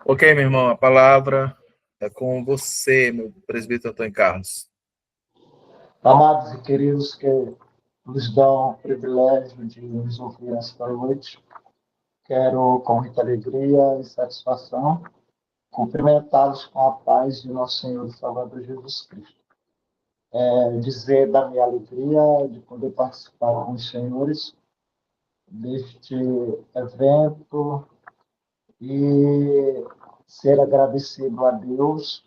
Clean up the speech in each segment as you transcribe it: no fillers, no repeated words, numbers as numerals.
Ok, meu irmão, a palavra é com você, meu presbítero Antônio Carlos. Amados e queridos que nos dão o privilégio de nos ouvir esta noite, quero, com muita alegria e satisfação, cumprimentá-los com a paz de nosso Senhor e Salvador Jesus Cristo. Dizer da minha alegria de poder participar com os senhores deste evento e ser agradecido a Deus,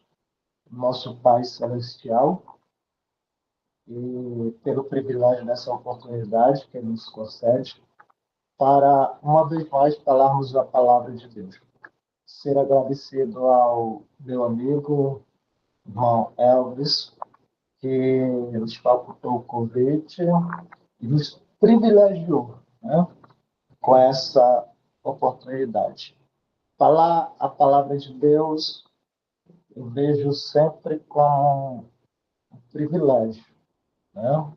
nosso Pai Celestial, e pelo privilégio dessa oportunidade que Ele nos concede para, uma vez mais, falarmos a palavra de Deus. Ser agradecido ao meu amigo, irmão Elvis, que nos facultou o convite e nos privilegiou, né, com essa oportunidade. Falar a palavra de Deus eu vejo sempre como um privilégio, né?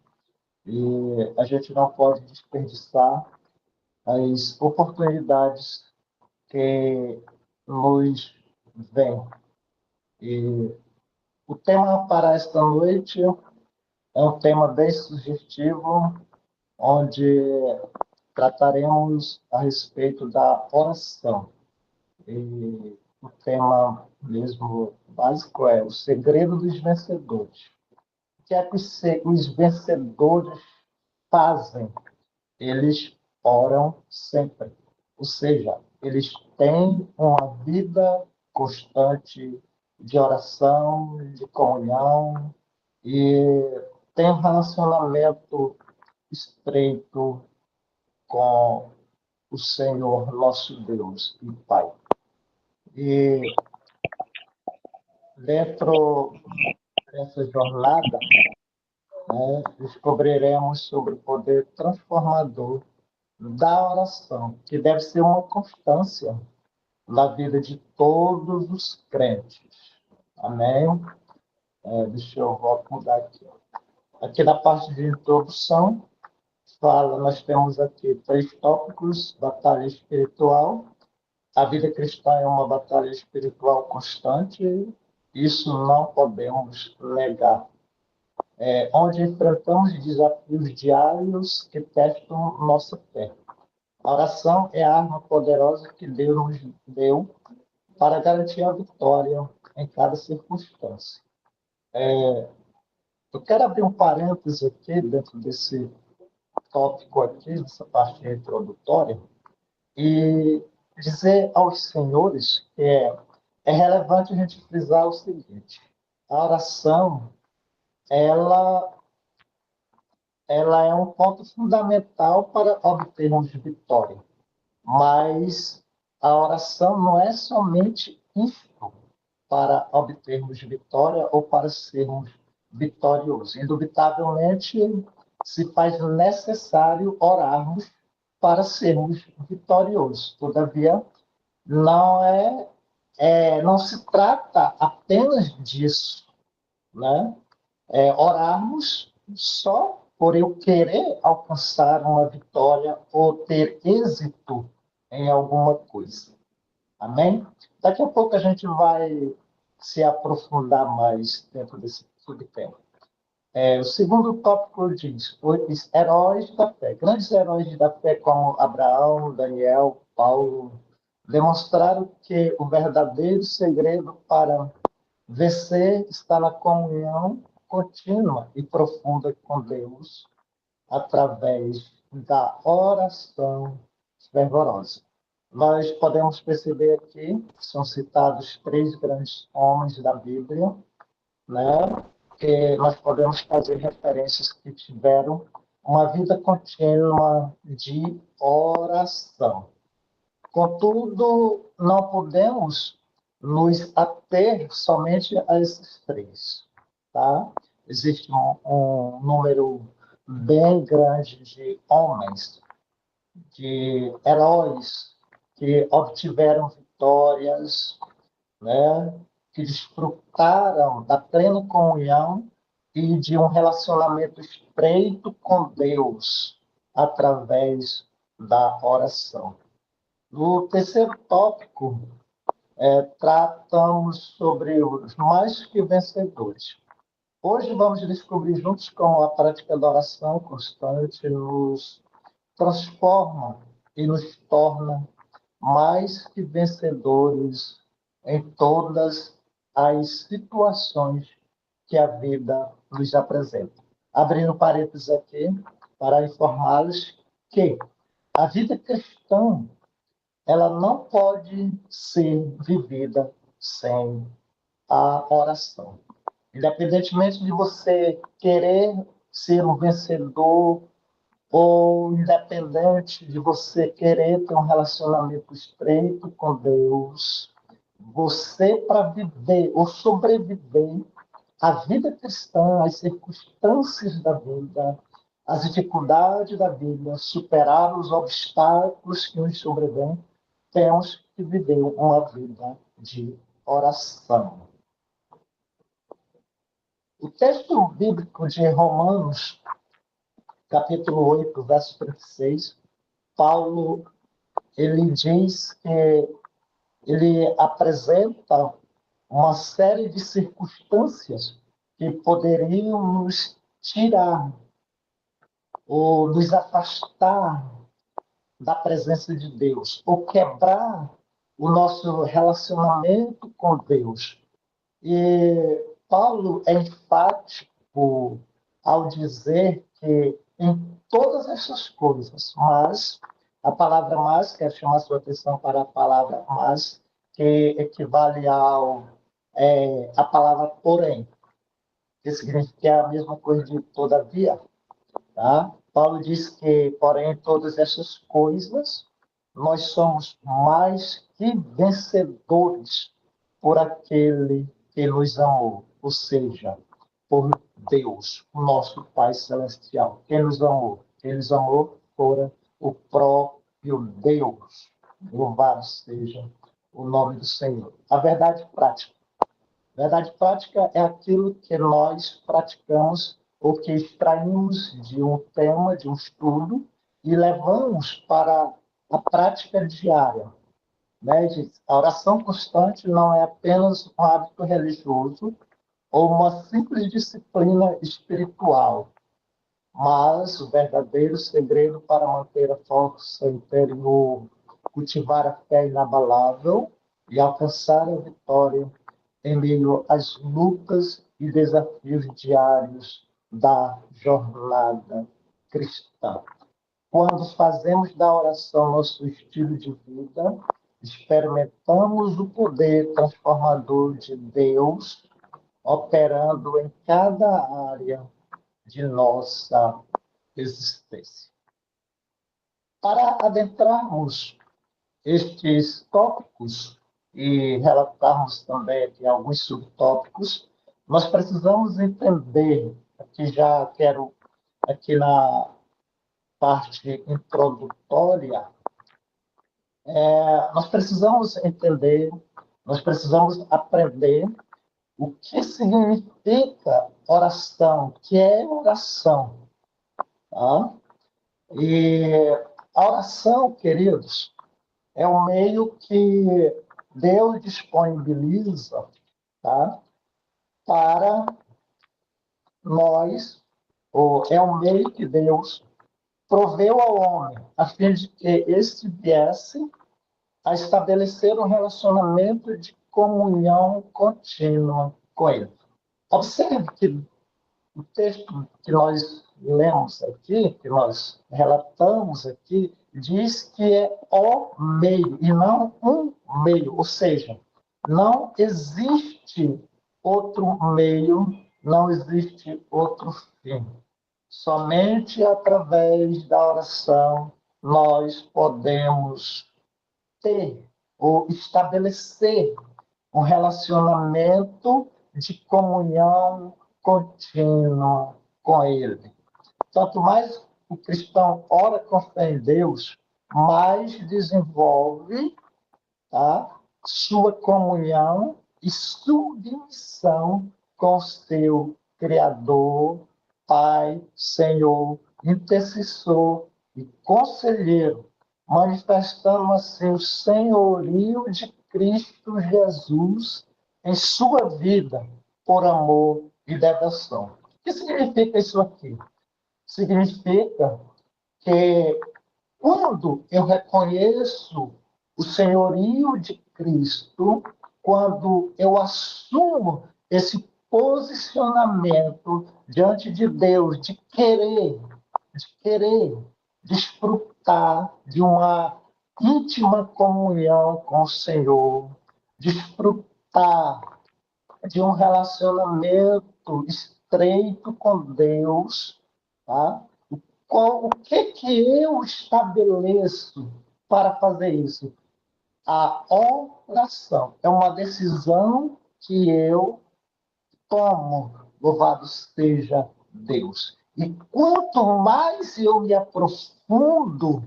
E a gente não pode desperdiçar as oportunidades que nos vêm. E o tema para esta noite é um tema bem sugestivo, onde trataremos a respeito da oração. E o tema mesmo básico é o segredo dos vencedores. O que é que os vencedores fazem? Eles oram sempre. Ou seja, eles têm uma vida constante de oração, de comunhão e têm um relacionamento estreito com o Senhor nosso Deus e Pai. E dentro dessa jornada, né, descobriremos sobre o poder transformador da oração, que deve ser uma constância na vida de todos os crentes. Amém? Deixa eu mudar aqui. Aqui na parte de introdução, nós temos aqui 3 tópicos: batalha espiritual. A vida cristã é uma batalha espiritual constante, isso não podemos negar. Onde enfrentamos desafios diários que testam nossa fé. A oração é a arma poderosa que Deus nos deu para garantir a vitória em cada circunstância. Eu quero abrir um parêntese aqui, dentro desse tópico aqui, dessa parte introdutória, e dizer aos senhores que é relevante a gente frisar o seguinte: a oração, ela, ela é um ponto fundamental para obtermos vitória, mas a oração não é somente isto para obtermos vitória ou para sermos vitoriosos. Indubitavelmente, se faz necessário orarmos para sermos vitoriosos. Todavia, não se trata apenas disso, né? Orarmos só por eu querer alcançar uma vitória ou ter êxito em alguma coisa. Amém? Daqui a pouco a gente vai se aprofundar mais dentro desse subtema. O segundo tópico diz: os heróis da fé. Grandes heróis da fé como Abraão, Daniel, Paulo, demonstraram que o verdadeiro segredo para vencer está na comunhão contínua e profunda com Deus através da oração fervorosa. Nós podemos perceber aqui que são citados 3 grandes homens da Bíblia, né? Que nós podemos fazer referências que tiveram uma vida contínua de oração. Contudo, não podemos nos ater somente a esses 3. Tá? Existe um número bem grande de homens, de heróis que obtiveram vitórias, né? Que desfrutaram da plena comunhão e de um relacionamento estreito com Deus através da oração. No terceiro tópico, tratamos sobre os mais que vencedores. Hoje vamos descobrir juntos como a prática da oração constante nos transforma e nos torna mais que vencedores em todas as situações que a vida nos apresenta. Abrindo parênteses aqui para informá-los que a vida cristã ela não pode ser vivida sem a oração. Independentemente de você querer ser um vencedor ou independente de você querer ter um relacionamento estreito com Deus, você, para viver ou sobreviver à vida cristã, às circunstâncias da vida, às dificuldades da vida, superar os obstáculos que nos sobrevêm, temos que viver uma vida de oração. O texto bíblico de Romanos, capítulo 8, verso 36, Paulo ele diz que ele apresenta uma série de circunstâncias que poderiam nos tirar ou nos afastar da presença de Deus, ou quebrar o nosso relacionamento com Deus. E Paulo é enfático ao dizer que em todas essas coisas, mas a palavra mas, quero chamar sua atenção para a palavra mas, que equivale a palavra porém, que significa a mesma coisa de todavia. Tá? Paulo diz que, porém, todas essas coisas, nós somos mais que vencedores por aquele que nos amou, ou seja, por Deus, o nosso Pai Celestial. Quem nos amou? Quem nos amou fora o próprio Deus. Louvado seja o nome do Senhor. A verdade prática. Verdade prática é aquilo que nós praticamos ou que extraímos de um tema, de um estudo, e levamos para a prática diária. Né? A oração constante não é apenas um hábito religioso ou uma simples disciplina espiritual, mas o verdadeiro segredo para manter a força interior, cultivar a fé inabalável e alcançar a vitória em meio às lutas e desafios diários da jornada cristã. Quando fazemos da oração nosso estilo de vida, experimentamos o poder transformador de Deus operando em cada área de nossa existência. Para adentrarmos estes tópicos e relatarmos também aqui alguns subtópicos, nós precisamos entender, aqui já quero, aqui na parte introdutória, nós precisamos entender, nós precisamos aprender o que significa oração, o que é oração. Tá? E a oração, queridos, é um meio que Deus disponibiliza, tá? Para nós, ou é um meio que Deus proveu ao homem, a fim de que este viesse a estabelecer um relacionamento de comunhão contínua com ele. Observe que o texto que nós lemos aqui, que nós relatamos aqui, diz que é o meio e não um meio, ou seja, não existe outro meio, não existe outro fim. Somente através da oração nós podemos ter ou estabelecer um relacionamento de comunhão contínua com Ele. Quanto mais o cristão ora com fé em Deus, mais desenvolve, tá, sua comunhão e submissão com o seu Criador, Pai, Senhor, intercessor e conselheiro, manifestando assim o senhorio de Cristo Jesus em sua vida por amor e devoção. O que significa isso aqui? Significa que quando eu reconheço o senhorio de Cristo, quando eu assumo esse posicionamento diante de Deus, de querer desfrutar de uma íntima comunhão com o Senhor, desfrutar de um relacionamento estreito com Deus, tá? O que eu estabeleço para fazer isso? A oração é uma decisão que eu tomo, louvado seja Deus. E quanto mais eu me aprofundo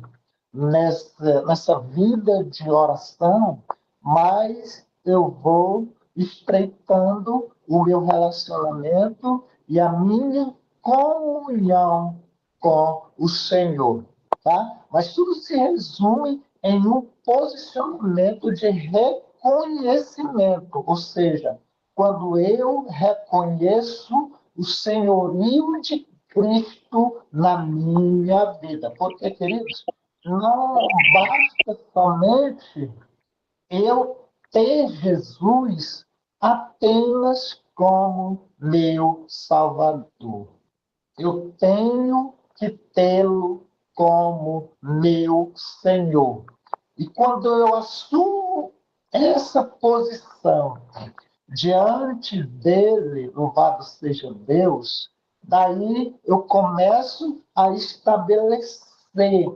nessa vida de oração, mais eu vou estreitando o meu relacionamento e a minha comunhão com o Senhor. Tá? Mas tudo se resume em um posicionamento de reconhecimento, ou seja, quando eu reconheço o senhorio de Cristo na minha vida. Porque, queridos, não basta somente eu ter Jesus apenas como meu Salvador. Eu tenho que tê-lo como meu Senhor. E quando eu assumo essa posição diante dele, louvado seja Deus, daí eu começo a estabelecer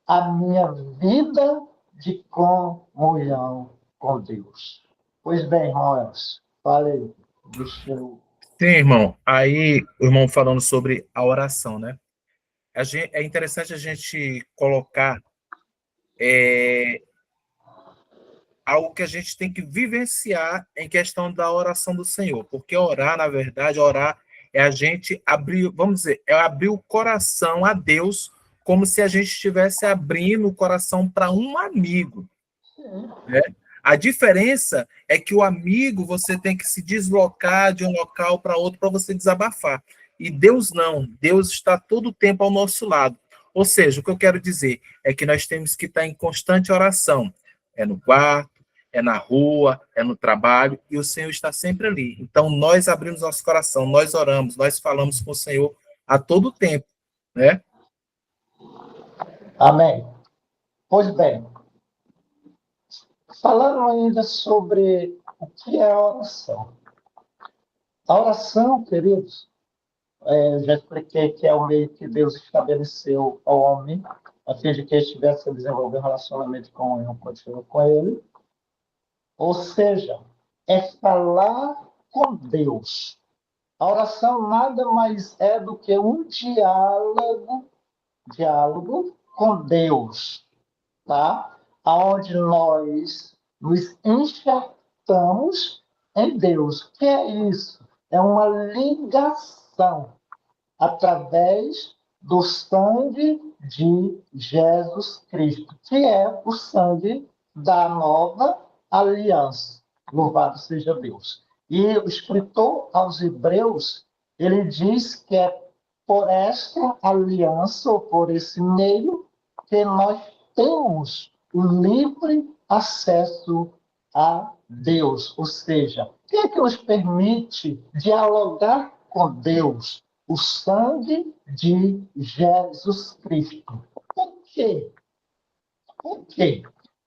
a minha vida de comunhão com Deus. Pois bem, irmãos, falei, deixa eu... Sim, irmão. Aí, o irmão falando sobre a oração, né? É interessante a gente colocar algo que a gente tem que vivenciar em questão da oração do Senhor. Porque orar, na verdade, orar é a gente abrir, vamos dizer, é abrir o coração a Deus como se a gente estivesse abrindo o coração para um amigo, né? A diferença é que o amigo você tem que se deslocar de um local para outro para você desabafar. E Deus não, Deus está todo o tempo ao nosso lado. Ou seja, o que eu quero dizer é que nós temos que estar em constante oração. É no quarto, é na rua, é no trabalho, e o Senhor está sempre ali. Então, nós abrimos nosso coração, nós oramos, nós falamos com o Senhor a todo tempo, né? Amém. Pois bem, falando ainda sobre o que é a oração. A oração, queridos, eu já expliquei que é o meio que Deus estabeleceu ao homem, a fim de que ele estivesse a desenvolver um relacionamento de comunhão contínuo com ele. Ou seja, é falar com Deus. A oração nada mais é do que um diálogo com Deus, tá? Aonde nós nos enxertamos em Deus. O que é isso? É uma ligação através do sangue de Jesus Cristo, que é o sangue da nova aliança. Louvado seja Deus. E o escritor aos Hebreus, ele diz que é por esta aliança, ou por esse meio, que nós temos o livre acesso a Deus. Ou seja, o que é que nos permite dialogar com Deus? O sangue de Jesus Cristo. Por quê? Por quê?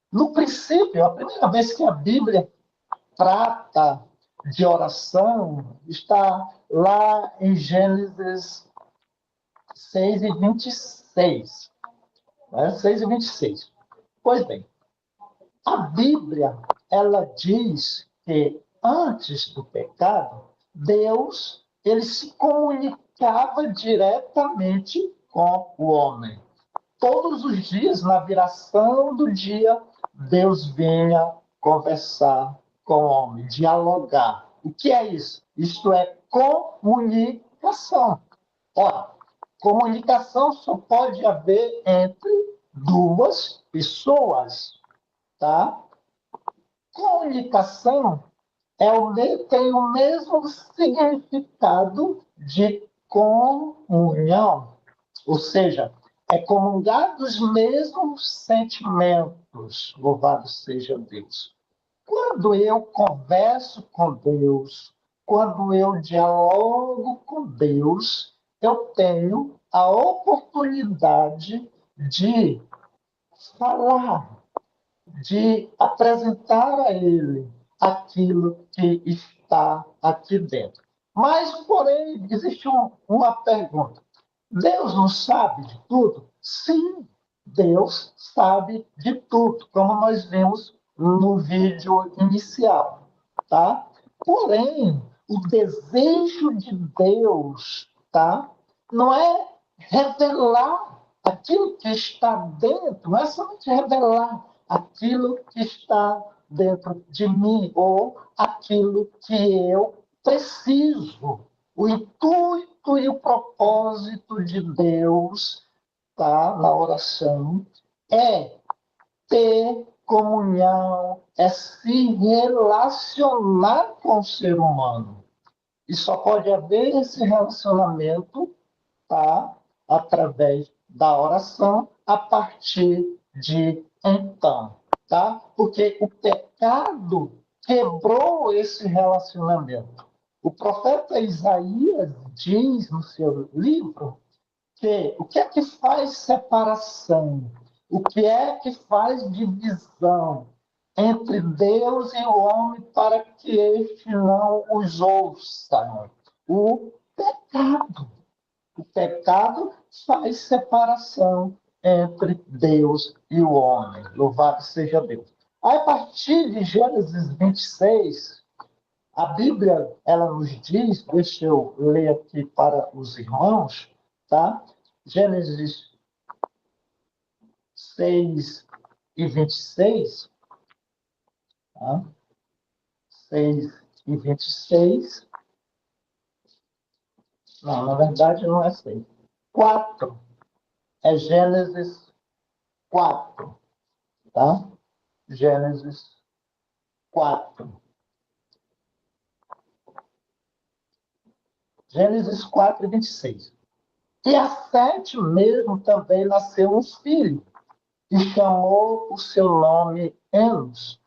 No princípio, a primeira vez que a Bíblia trata de oração está lá em Gênesis 6:26. Né? 6:26. Pois bem, a Bíblia, ela diz que antes do pecado, Deus, ele se comunicava diretamente com o homem. Todos os dias, na viração do dia, Deus vinha conversar com o homem, dialogar. O que é isso? Isto é comunicação. Ora, comunicação só pode haver entre duas pessoas, tá? Comunicação tem o mesmo significado de comunhão, ou seja, é comungar dos mesmos sentimentos, louvado seja Deus. Quando eu converso com Deus, quando eu dialogo com Deus, eu tenho a oportunidade de falar, de apresentar a Ele aquilo que está aqui dentro. Mas, porém, existe uma pergunta. Deus não sabe de tudo? Sim, Deus sabe de tudo, como nós vimos no vídeo inicial, tá? Porém, o desejo de Deus, tá? Não é revelar aquilo que está dentro, não é somente revelar aquilo que está dentro de mim ou aquilo que eu preciso. O intuito e o propósito de Deus, tá, na oração é ter comunhão, é se relacionar com o ser humano. E só pode haver esse relacionamento, tá, através da oração, a partir de então, tá? Porque o pecado quebrou esse relacionamento. O profeta Isaías diz no seu livro que o que é que faz separação? O que é que faz divisão entre Deus e o homem para que este não os ouça? O pecado. O pecado faz separação entre Deus e o homem. Louvado seja Deus. Aí, a partir de Gênesis 26, a Bíblia ela nos diz, deixa eu ler aqui para os irmãos, tá? Gênesis 6 e 26, tá? 6 e 26. Não, na verdade não é 6. 4. É Gênesis 4, tá? Gênesis 4. Gênesis 4 e 26. E a Sete mesmo também nasceu um filho, e chamou o seu nome Enos.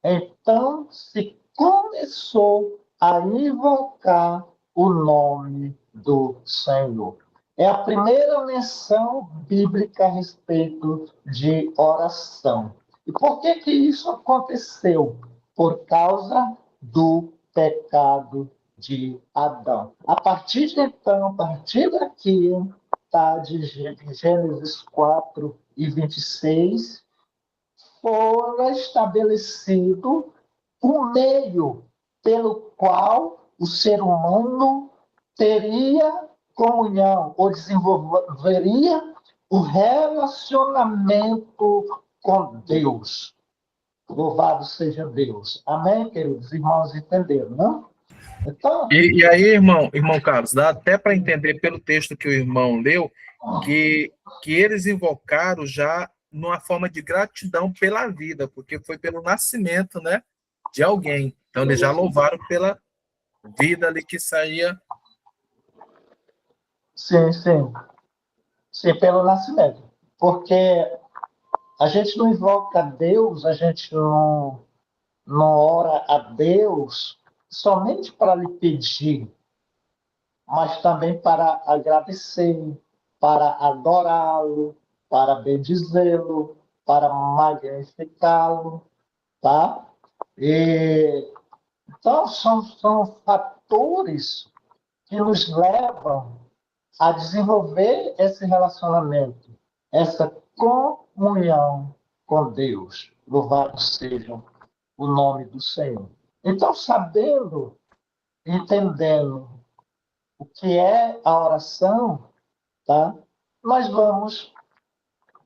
Então se começou a invocar o nome do Senhor. É a primeira menção bíblica a respeito de oração. E por que que isso aconteceu? Por causa do pecado de Adão. A partir de então, a partir daqui, tá, de Gênesis 4 e 26, foi estabelecido um meio pelo qual o ser humano teria comunhão ou desenvolveria o relacionamento com Deus. Louvado seja Deus. Amém, queridos irmãos? Entenderam, não? Então, E aí, irmão Carlos, dá até para entender pelo texto que o irmão leu que eles invocaram já numa forma de gratidão pela vida, porque foi pelo nascimento, né, de alguém. Então eles já louvaram pela vida ali que saía. sim, sim. Sim, pelo nascimento. Porque a gente não invoca Deus, a gente não ora a Deus somente para lhe pedir, mas também para agradecer, para adorá-lo, para bendizê-lo, para magnificá-lo, tá? E, então, são fatores que nos levam a desenvolver esse relacionamento, essa comunhão com Deus. Louvado seja o nome do Senhor. Então, sabendo, entendendo o que é a oração, tá? Nós vamos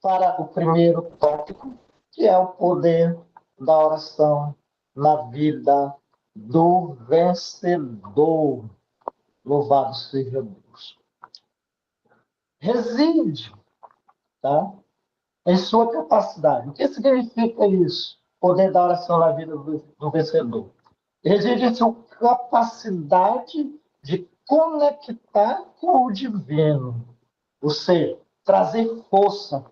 para o primeiro tópico, que é o poder da oração na vida do vencedor. Louvado seja Deus. Reside, tá, em sua capacidade. O que significa isso? poder da oração na vida do vencedor? Reside em sua capacidade de conectar com o divino, ou seja, trazer força,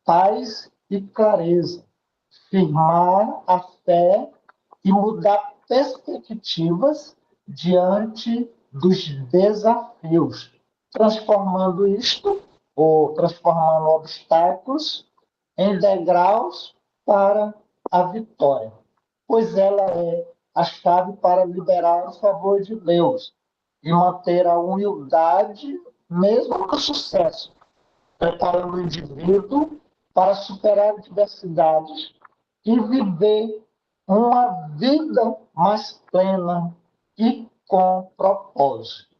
paz e clareza, firmar a fé e mudar perspectivas diante dos desafios, transformando isto, ou transformando obstáculos em degraus para a vitória, pois ela é a chave para liberar o favor de Deus e manter a humildade mesmo no sucesso, preparando o indivíduo para superar adversidades e viver uma vida mais plena e com propósito.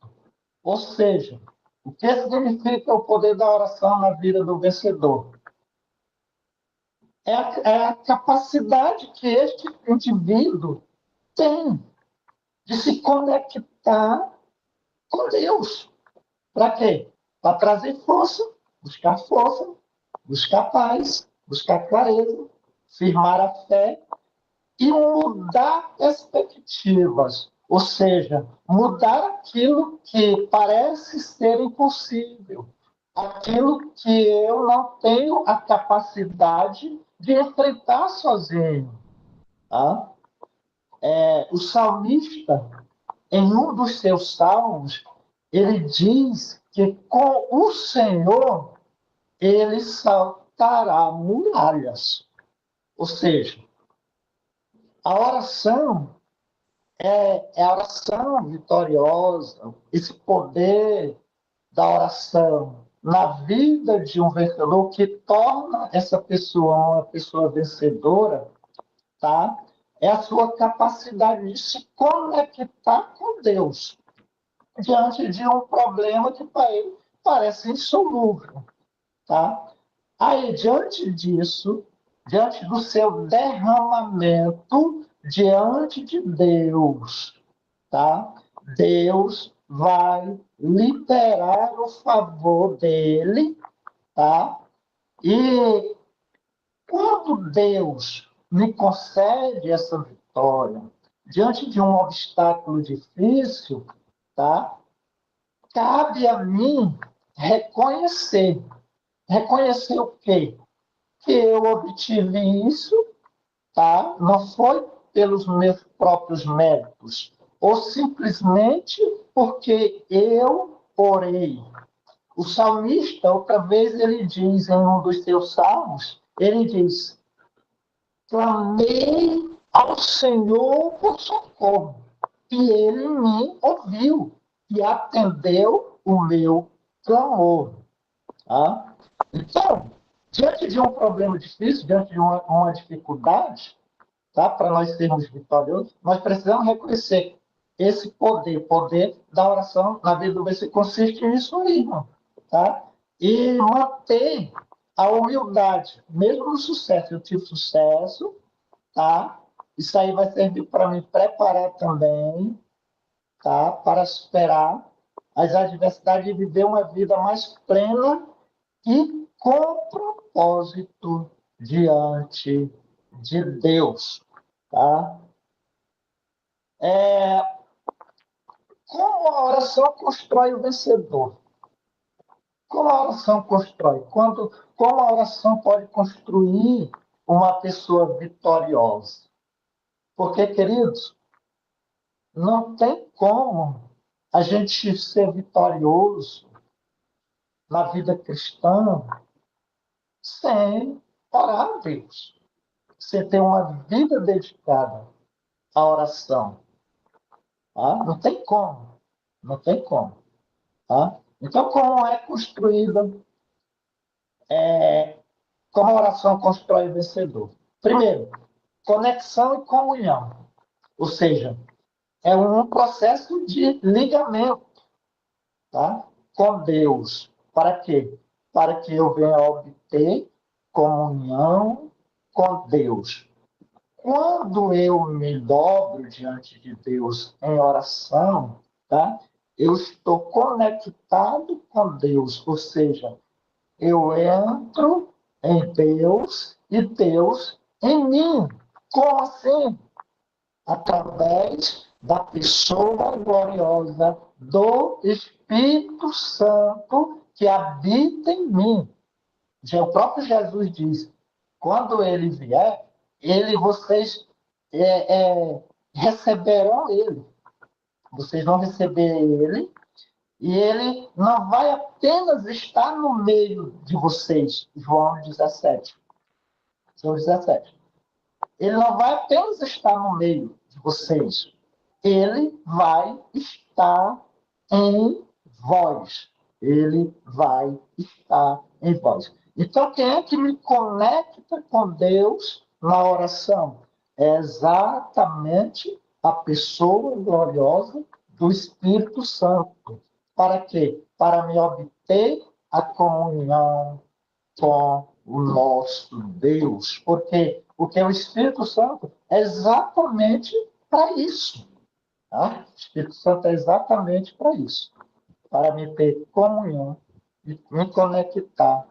Ou seja, o que significa o poder da oração na vida do vencedor? É a capacidade que este indivíduo tem de se conectar com Deus. Para quê? Para trazer força, buscar paz, buscar clareza, firmar a fé e mudar perspectivas. Ou seja, mudar aquilo que parece ser impossível, aquilo que eu não tenho a capacidade de enfrentar sozinho. Tá? O salmista, em um dos seus salmos, ele diz que com o Senhor ele saltará muralhas. Ou seja, a oração é a oração vitoriosa, esse poder da oração na vida de um vencedor que torna essa pessoa uma pessoa vencedora, tá? É a sua capacidade de se conectar com Deus diante de um problema que para ele parece insolúvel, tá? Aí, diante disso, diante do seu derramamento diante de Deus, tá? Deus vai liberar o favor dele, tá? E quando Deus me concede essa vitória diante de um obstáculo difícil, tá? Cabe a mim reconhecer. Reconhecer o quê? Que eu obtive isso, tá? Não foi pelos meus próprios méritos, ou simplesmente porque eu orei. O salmista, outra vez, ele diz em um dos seus salmos, ele diz: clamei ao Senhor por socorro, e ele me ouviu e atendeu o meu clamor. Tá? Então, diante de um problema difícil, diante de uma dificuldade, tá? Para nós sermos vitoriosos, nós precisamos reconhecer esse poder da oração na vida do vencedor consiste nisso aí, irmão, tá? E manter a humildade, mesmo no sucesso. Eu tive sucesso, tá? Isso aí vai servir para me preparar também, tá? Para superar as adversidades e viver uma vida mais plena e com propósito diante de Deus. Tá? Como a oração constrói o vencedor? Como a oração constrói? Como a oração pode construir uma pessoa vitoriosa? Porque, queridos, não tem como a gente ser vitorioso na vida cristã sem orar a Deus, sem ter uma vida dedicada à oração. Tá? Não tem como. Não tem como. Tá? Então, como é construída, como a oração constrói o vencedor? Primeiro, conexão e comunhão. Ou seja, é um processo de ligamento, tá? Com Deus. Para quê? Para que eu venha obter comunhão com Deus. Quando eu me dobro diante de Deus em oração, tá? Eu estou conectado com Deus, ou seja, eu entro em Deus e Deus em mim. Como assim? Através da pessoa gloriosa do Espírito Santo que habita em mim. Já o próprio Jesus diz, quando ele vier, vocês receberão ele. Vocês vão receber ele, e ele não vai apenas estar no meio de vocês, João 17. João 17. Ele não vai apenas estar no meio de vocês, ele vai estar em vós. Ele vai estar em vós. Então, quem é que me conecta com Deus na oração? É exatamente a pessoa gloriosa do Espírito Santo. Para quê? Para me obter a comunhão com o nosso Deus. Por quê? Porque o Espírito Santo é exatamente para isso. Tá? O Espírito Santo é exatamente para isso. Para me ter comunhão e me conectar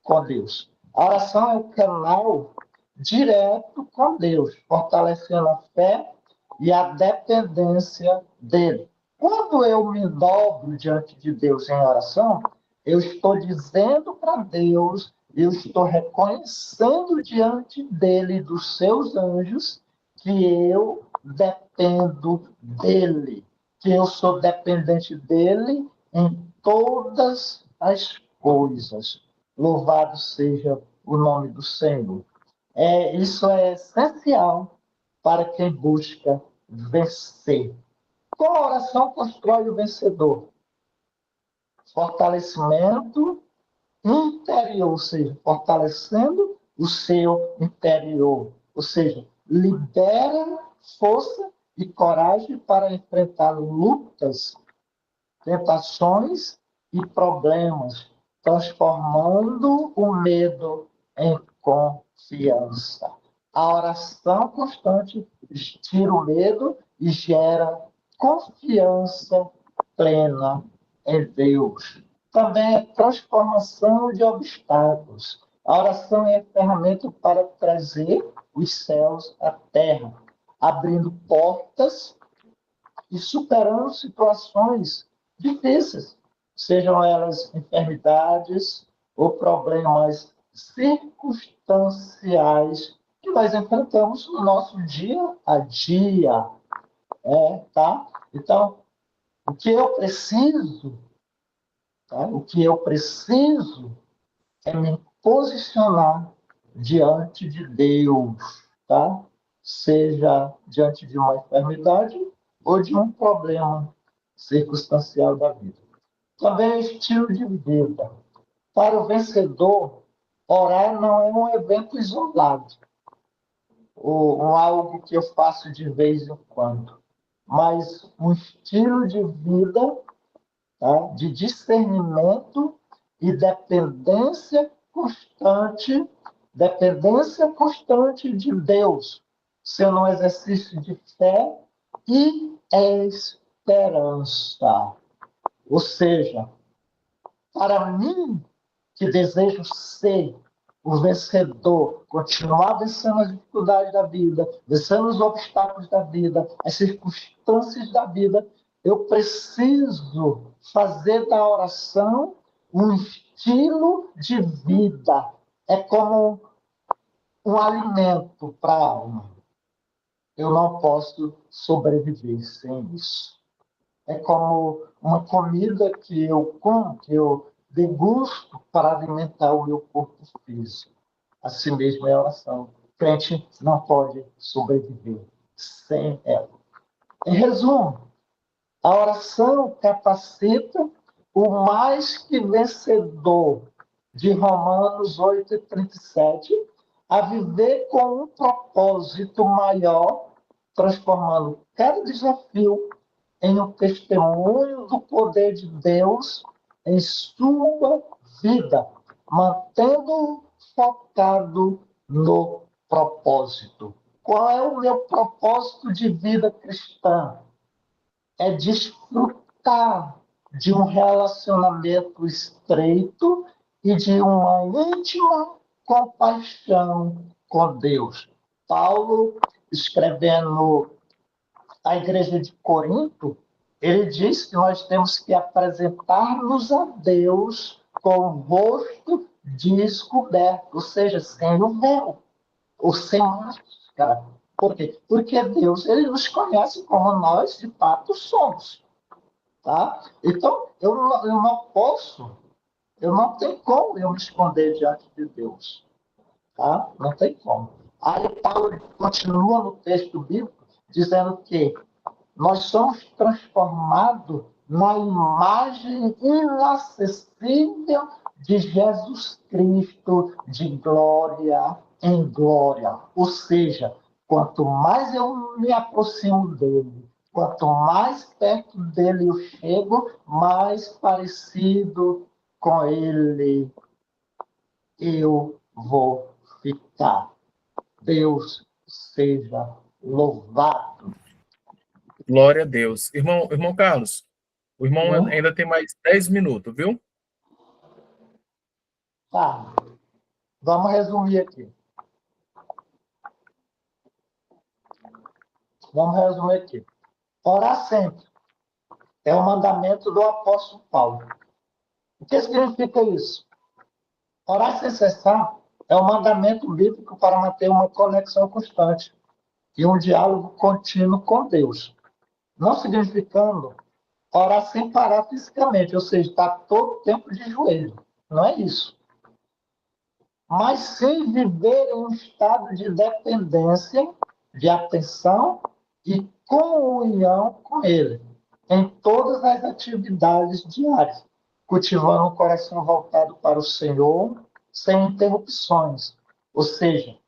com Deus. A oração é o canal direto com Deus, fortalecendo a fé e a dependência dele. Quando eu me dobro diante de Deus em oração, eu estou dizendo para Deus, eu estou reconhecendo diante dele, dos seus anjos, que eu dependo dele, que eu sou dependente dele em todas as coisas. Louvado seja o nome do Senhor. Isso é essencial para quem busca vencer. Qual oração constrói o vencedor? Fortalecimento interior, ou seja, fortalecendo o seu interior. Ou seja, libera força e coragem para enfrentar lutas, tentações e problemas, transformando o medo em confiança. A oração constante tira o medo e gera confiança plena em Deus. Também é transformação de obstáculos. A oração é a ferramenta para trazer os céus à terra, abrindo portas e superando situações difíceis, sejam elas enfermidades ou problemas circunstanciais que nós enfrentamos no nosso dia a dia. Tá? Então, o que eu preciso, tá? O que eu preciso é me posicionar diante de Deus, tá? Seja diante de uma enfermidade ou de um problema circunstancial da vida. Também é estilo de vida. Para o vencedor, orar não é um evento isolado, ou algo que eu faço de vez em quando, mas um estilo de vida, tá? De discernimento e dependência constante de Deus, sendo um exercício de fé e esperança. Ou seja, para mim, que desejo ser o vencedor, continuar vencendo as dificuldades da vida, vencendo os obstáculos da vida, as circunstâncias da vida, eu preciso fazer da oração um estilo de vida. É como um alimento para a alma. Eu não posso sobreviver sem isso. É como uma comida que eu como, que eu degusto para alimentar o meu corpo físico. Assim mesmo é a oração. O crente não pode sobreviver sem ela. Em resumo, a oração capacita o mais que vencedor de Romanos 8:37 a viver com um propósito maior, transformando cada desafio em um testemunho do poder de Deus em sua vida, mantendo focado no propósito. Qual é o meu propósito de vida cristã? É desfrutar de um relacionamento estreito e de uma íntima compaixão com Deus. Paulo, escrevendo à igreja de Corinto, ele diz que nós temos que apresentar-nos a Deus com o rosto descoberto, ou seja, sem o véu, ou sem máscara. Por quê? Porque Deus, ele nos conhece como nós, de fato, somos. Tá? Então, eu não posso, eu não tenho como eu me esconder diante de Deus. Tá? Não tem como. Aí Paulo continua no texto bíblico dizendo que nós somos transformados na imagem inacessível de Jesus Cristo, de glória em glória. Ou seja, quanto mais eu me aproximo dele, quanto mais perto dele eu chego, mais parecido com ele eu vou ficar. Deus seja louvado. Glória a Deus. Irmão Carlos, o irmão ainda tem mais 10 minutos, viu? Tá, vamos resumir aqui. Orar sempre é o mandamento do apóstolo Paulo. O que significa isso? Orar sem cessar é o mandamento bíblico para manter uma conexão constante e um diálogo contínuo com Deus. Não significando orar sem parar fisicamente, ou seja, estar todo o tempo de joelho. Não é isso. Mas sim viver em um estado de dependência, de atenção e comunhão com Ele, em todas as atividades diárias, cultivando um coração voltado para o Senhor, sem interrupções. Ou seja,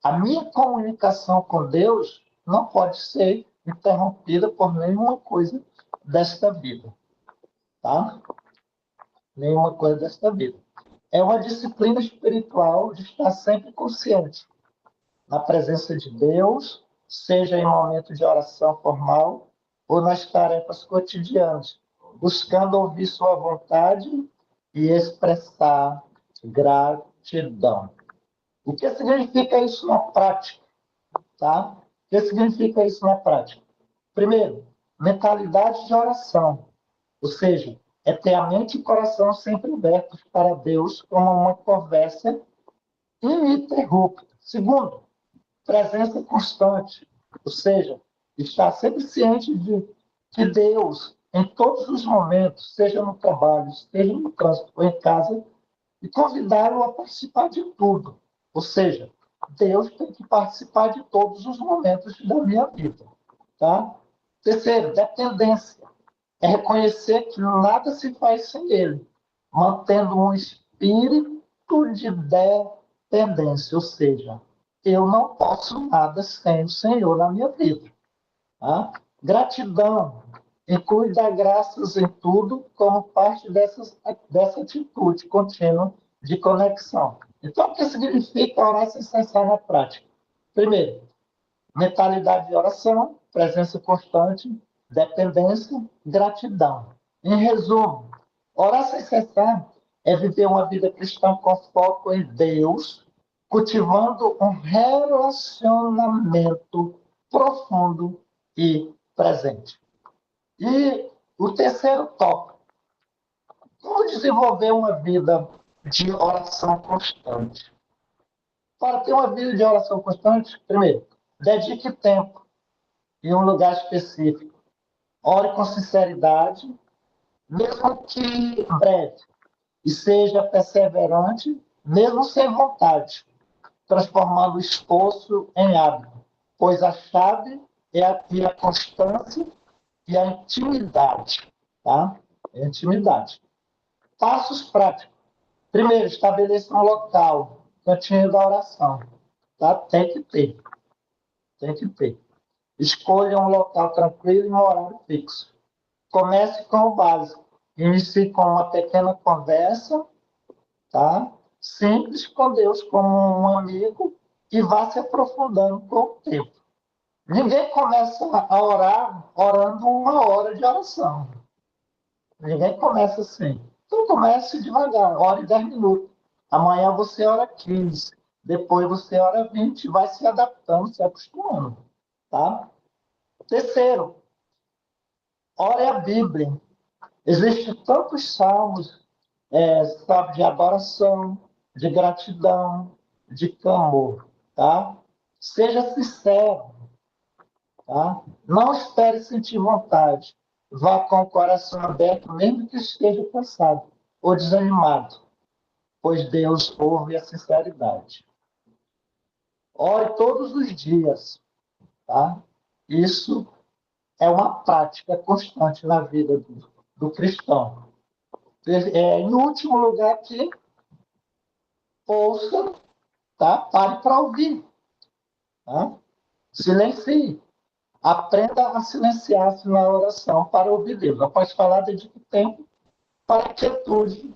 a minha comunicação com Deus não pode ser interrompida por nenhuma coisa desta vida, tá? Nenhuma coisa desta vida. É uma disciplina espiritual de estar sempre consciente na presença de Deus, seja em momento de oração formal ou nas tarefas cotidianas, buscando ouvir sua vontade e expressar gratidão. O que significa isso na prática? Tá? O que significa isso na prática? Primeiro, mentalidade de oração, ou seja, é ter a mente e o coração sempre abertos para Deus como uma conversa ininterrupta. Segundo, presença constante, ou seja, estar sempre ciente de que Deus, em todos os momentos, seja no trabalho, seja no trânsito ou em casa, e convidá-lo a participar de tudo. Ou seja, Deus tem que participar de todos os momentos da minha vida. Tá? Terceiro, dependência. É reconhecer que nada se faz sem Ele, mantendo um espírito de dependência, ou seja, eu não posso nada sem o Senhor na minha vida. Tá? Gratidão inclui dar graças em tudo como parte dessa atitude contínua de conexão. Então, o que significa orar sem cessar na prática? Primeiro, mentalidade de oração, presença constante, dependência, gratidão. Em resumo, orar sem cessar é viver uma vida cristã com foco em Deus, cultivando um relacionamento profundo e presente. E o terceiro tópico, como desenvolver uma vida de oração constante? Para ter uma vida de oração constante, primeiro, dedique tempo em um lugar específico. Ore com sinceridade, mesmo que breve, e seja perseverante, mesmo sem vontade, transformando o esforço em hábito, pois a chave é a constância e a intimidade. Tá? A intimidade. Passos práticos. Primeiro, estabeleça um local, cantinho da oração. Tá? Tem que ter. Tem que ter. Escolha um local tranquilo e um horário fixo. Comece com o básico. Inicie com uma pequena conversa, tá? Simples com Deus, como um amigo, e vá se aprofundando com o tempo. Ninguém começa a orar orando 1 hora de oração. Ninguém começa assim. Então comece devagar, ore 10 minutos. Amanhã você ora 15. Depois você ora 20 e vai se adaptando, se acostumando, tá? Terceiro, ore a Bíblia. Existem tantos salmos, sabe, de adoração, de gratidão, de clamor, tá? Seja sincero, tá? Não espere sentir vontade. Vá com o coração aberto, mesmo que esteja cansado ou desanimado, pois Deus ouve a sinceridade. Ore todos os dias, tá? Isso é uma prática constante na vida do cristão. Em último lugar, aqui, ouça, tá? Pare para ouvir, tá? Silencie. Aprenda a silenciar-se na oração para ouvir Deus. Após falar, dedique tempo para a quietude,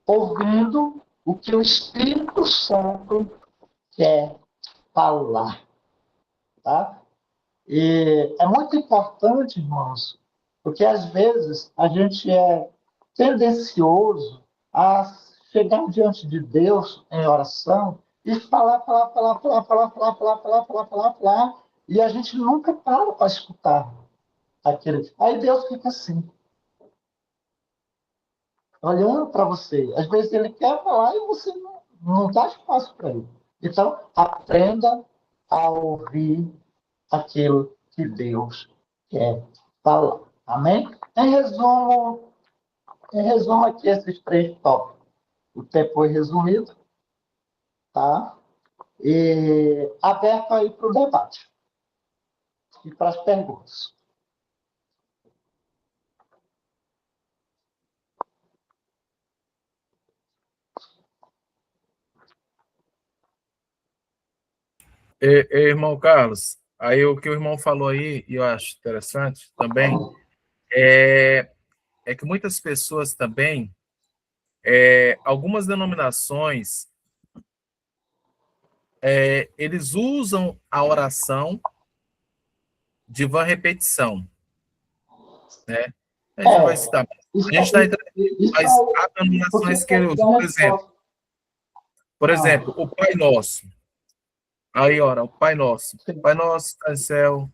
ouvindo o que o Espírito Santo quer falar, tá? E é muito importante, irmãos, porque às vezes a gente é tendencioso a chegar diante de Deus em oração e falar, e a gente nunca para escutar aquele. Aí Deus fica assim, olhando para você. Às vezes ele quer falar e você não dá espaço para ele. Então, aprenda a ouvir aquilo que Deus quer falar. Amém? Em resumo aqui esses três tópicos. O tempo foi resumido, tá? E aberto aí para o debate e para as perguntas. Irmão Carlos, aí o que o irmão falou aí, e eu acho interessante também, é, é que muitas pessoas também, algumas denominações, eles usam a oração de vã repetição, né? A gente não vai É, citar, isso, a gente está entrando, isso mas aí, há porque denominações que tem ele usa, uma resposta. por exemplo, Ah, o Pai Nosso. Aí, ora, o sim. Pai Nosso está no céu,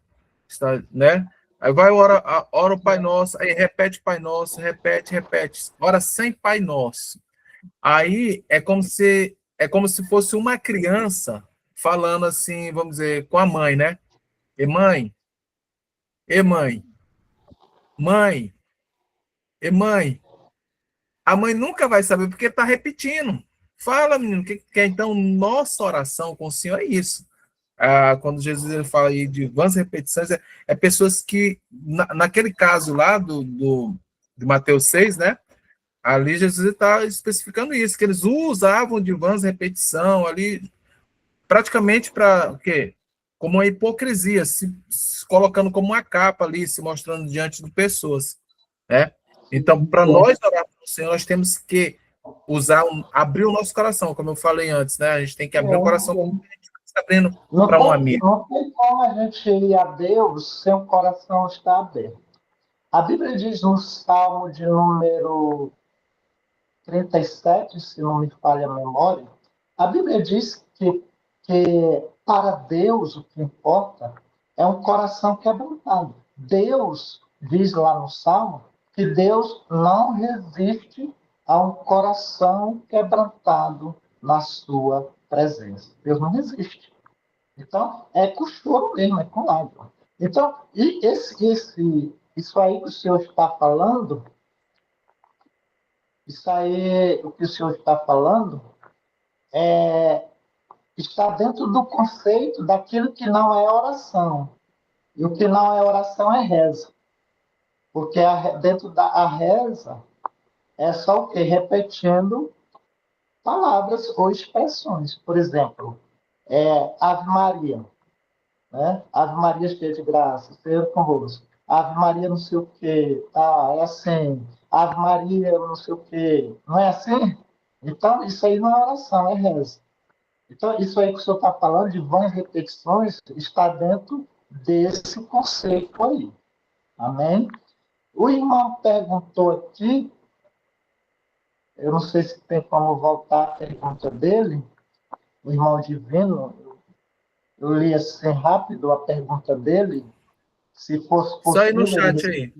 está, né? Aí vai, ora o Pai Nosso, aí repete Pai Nosso, repete, ora sem Pai Nosso. Aí é como se fosse uma criança falando assim, vamos dizer, com a mãe, né? E mãe, e mãe, mãe, e mãe. A mãe nunca vai saber porque está repetindo. Fala, menino, que é então nossa oração com o Senhor é isso. Quando Jesus ele fala aí de vãs repetições, é pessoas que, naquele caso lá de Mateus 6, né? Ali Jesus está especificando isso, que eles usavam de vãs repetição ali, praticamente para o quê? Como uma hipocrisia, se colocando como uma capa ali, se mostrando diante de pessoas, né? Então, para nós orar para o Senhor, nós temos que abrir o nosso coração, como eu falei antes, né? A gente tem que abrir o coração como a gente está abrindo Não para um tem, amigo. não tem como a gente ir a Deus sem o coração estar aberto. A Bíblia diz no Salmo de número 37, se não me falha a memória, a Bíblia diz que para Deus o que importa é um coração quebrantado. Deus diz lá no Salmo que Deus não resiste a um coração quebrantado na sua presença. Deus não resiste. Então, é com choro mesmo, é com lágrimas. Então, isso aí que o senhor está falando, isso aí, o que o senhor está falando, está dentro do conceito daquilo que não é oração. E o que não é oração é reza. Porque dentro da reza é só o quê? Repetindo palavras ou expressões. Por exemplo, Ave Maria. Né? Ave Maria cheia de graça, Senhor convosco. Ave Maria não sei o quê, tá? É assim. Ave Maria não sei o quê. Não é assim? Então, isso aí não é oração, é reza. Então, isso aí que o senhor está falando de vãs repetições está dentro desse conceito aí. Amém? O irmão perguntou aqui, eu não sei se tem como voltar a pergunta dele, o irmão Divino, eu li assim rápido a pergunta dele. Se fosse Só aí no possível, chat aí.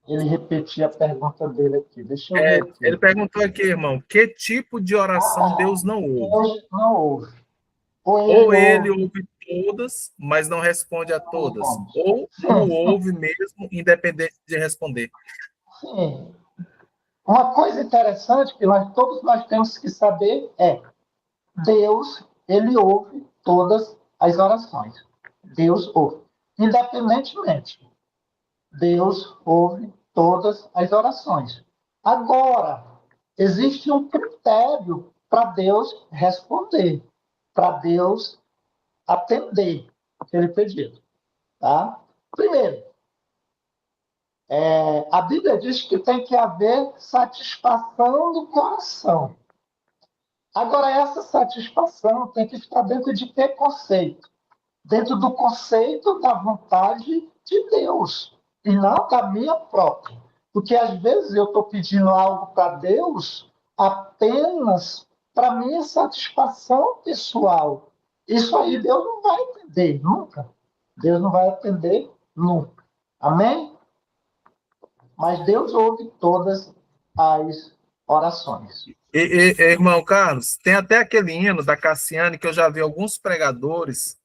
ele repetia a pergunta dele aqui. Deixa eu ver Ele aqui. perguntou aqui, irmão, que tipo de oração Ah, Deus não ouve? Deus não ouve. Ou ele Ou ele ouve, ouve todas, mas não responde a não todas, responde. ou não ouve mesmo, independente de responder. Sim. Uma coisa interessante que todos nós temos que saber é Deus, ele ouve todas as orações. Deus ouve. Independentemente, Deus ouve todas as orações. Agora, existe um critério para Deus responder, para Deus atender aquele pedido. Tá? Primeiro, a Bíblia diz que tem que haver satisfação do coração. Agora, essa satisfação tem que estar dentro de que conceito? Dentro do conceito da vontade de Deus, e não da minha própria. Porque às vezes eu estou pedindo algo para Deus apenas para minha satisfação pessoal. Isso aí Deus não vai atender nunca. Deus não vai atender nunca. Amém? Mas Deus ouve todas as orações. Irmão Carlos, tem até aquele hino da Cassiane que eu já vi alguns pregadores